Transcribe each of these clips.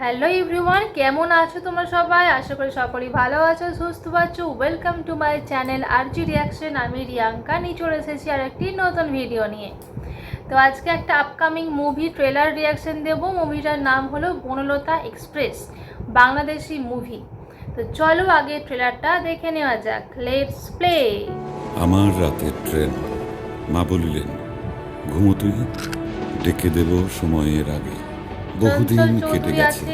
Hello everyone, কেমন আছো তোমরা সবাই? আশা করি সকলেই ভালো আছো, সুস্থ আছো। Welcome to my channel RG reaction. আমি রিয়াঙ্কা নিয়ে চলে এসেছি আর একটি নতুন ভিডিও নিয়ে। তো আজকে একটা আপকামিং মুভি ট্রেলার রিয়াকশন দেব। মুভিটার নাম হলো বনলতা এক্সপ্রেস, বাংলাদেশি মুভি। তো চলো আগে ট্রেলারটা দেখে নেওয়া যাক। Let's play. আমার রাতের ট্রেন, মা বলিলেন ঘুমোতুই ডেকে দেব সময়ের আগে। বহুদিন কেটে গেছে,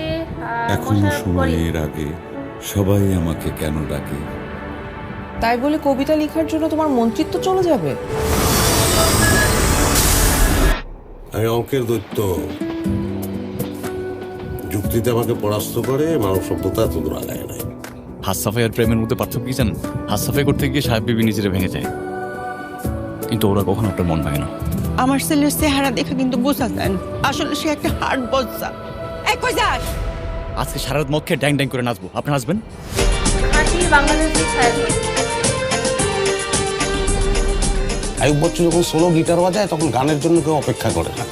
এখনো সময়ের আগে সবাই আমাকে কেন ডাকে। তাই বলে কবিতা লেখার জন্য তোমার মন্ত্রিত্ব চলে যাবে? আমি অঙ্কের দৈত্য, যুক্তিতে আমাকে পরাস্ত করে মানব সভ্যতা এত দূর আগায় নাই। হাসাফাই আর প্রেমের মধ্যে পার্থক্য কি জানেন? হাসাফাই করতে গিয়ে সাহেব বিবি নিজেরা ভেঙে যায়, কিন্তু ওরা কখনো আপনার মন ভাঙে না। আমার ছেলের চেহারা দেখে কিন্তু বোঝা যায় না, আসলে সে একটা হার্ট বজ্জা। কই যাস? আজকে সারা রাত মদ খেয়ে ড্যাং ড্যাং করে নাচবো, আপনি নাচবেন? বাংলাদেশি আয়ুব বচ্চন যখন সোলো গিটার বাজায় তখন গানের জন্য কেউ অপেক্ষা করে না।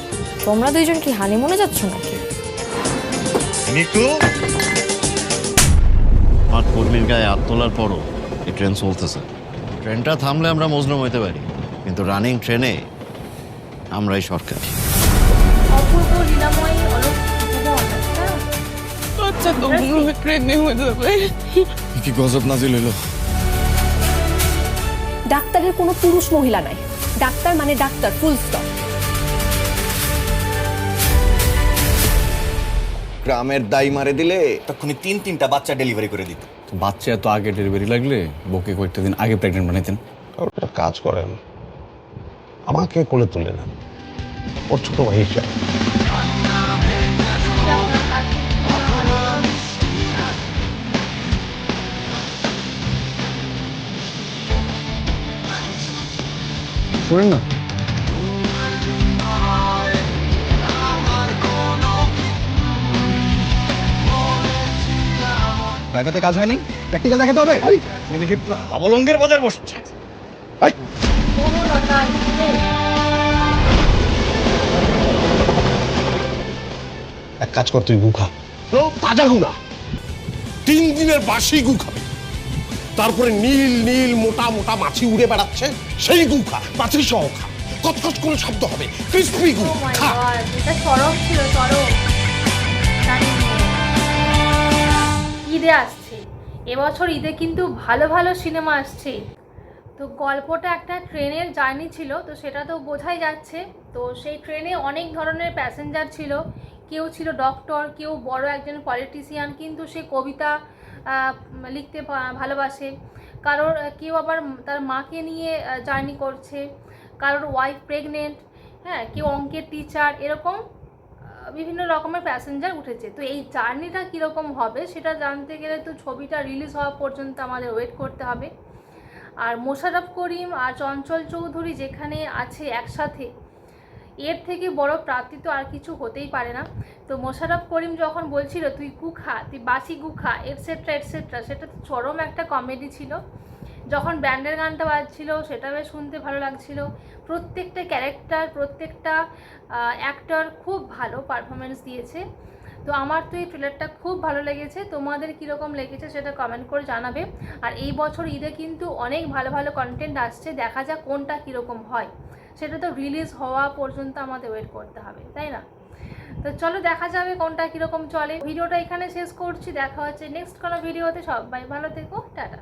তোমরা দুইজন কি হানিমুনে যাচ্ছ নাকি? নিকু আমার কর্মীর গায়ে হাত তোলার পরও এই ট্রেন চলতেছে। ট্রেনটা থামলে আমরা মজলুম হইতে পারি, কিন্তু রানিং ট্রেনে আমরাই সরকার। অপূর্ব লীলাময়ী অলৌকিক ভুবন। আচ্ছা, তো ট্রেনে হয়ে যাবে। কি গজব নাজিল হইলো! ডাক্তারের কোনো পুরুষ মহিলা নাই, ডাক্তার মানে ডাক্তার, ফুল স্টপ। গ্রামের দাই মারে দিলে তখনই তিনটা বাচ্চা ডেলিভারি করে দিত। বাচ্চা এত আগে ডেলিভারি লাগলে বউকে কয়েকটা দিন আগে প্রেগনেন্ট বানাইতেন। একটা কাজ করেন, আমাকে কোলে তুলে নেন, ওর ছোট ভাই হিসাবে। শোনেন না, বাইপাতে কাজ হয়নি, প্র্যাকটিক্যাল দেখাতে হবে। দেখি অবলঙ্গের বাজার বসছে। এক কাজ কর, তুই গু খা, তাজা গু না, 3 দিনের বাসি গু খাবে। তারপরে নীল নীল মোটা মোটা মাছি উড়ে বেড়াচ্ছে, সেই গু খা, মাছি সহ খা, কচকচ করে শব্দ হবে, ক্রিসপি গু খা। এটা চরম ছিল, চরম। ঈদে আসছে, এবছর ঈদে কিন্তু ভালো ভালো সিনেমা আসছে। তো গল্পটা একটা ট্রেনের জার্নি ছিল, তো সেটা তো বোঝাই যাচ্ছে। তো সেই ট্রেনে অনেক ধরনের প্যাসেঞ্জার ছিল। কেউ ছিল ডক্টর, কেউ বড় একজন পলিটিশিয়ান, কিন্তু সে কবিতা লিখতে ভালোবাসে। কারোর কেউ আবার তার মাকে নিয়ে জার্নি করছে, কারোর ওয়াইফ প্রেগনেন্ট, হ্যাঁ, কেউ অঙ্কের টিচার, এরকম বিভিন্ন রকমের প্যাসেঞ্জার উঠেছে। তো এই জার্নিটা কীরকম হবে সেটা জানতে গেলে তো ছবিটা রিলিজ হওয়া পর্যন্ত আমাদের ওয়েট করতে হবে। আর মোশাররফ করিম আর চঞ্চল চৌধুরী যেখানে আছে একসাথে, এর থেকে বড় প্রাপ্তি তো আর কিছু হতেই পারে না। তো মোশাররফ করিম যখন বলছিল তুই গুখা, তুই বাসি গুখা, এটসেট্রা এটসেট্রা, সেটা তো চরম একটা কমেডি ছিল। যখন ব্যান্ডের গানটা বাজছিল সেটা বেশ শুনতে ভালো লাগছিল। প্রত্যেকটা ক্যারেক্টার, প্রত্যেকটা অ্যাক্টর খুব ভালো পারফরমেন্স দিয়েছে। তো আমার তো এই ট্রেলারটা খুব ভালো লেগেছে। তোমাদের কীরকম লেগেছে সেটা কমেন্ট করে জানাবে। আর এই বছর ঈদে কিন্তু অনেক ভালো ভালো কন্টেন্ট আসছে, দেখা যাক কোনটা কীরকম হয়। সেটা তো রিলিজ হওয়া পর্যন্ত আমাদের ওয়েট করতে হবে, তাই না? তো চলো দেখা যাবে কোনটা কীরকম চলে। ভিডিওটা এখানে শেষ করছি, দেখা হচ্ছে নেক্সট কোনো ভিডিওতে। সবাই ভালো থেকো, টাটা।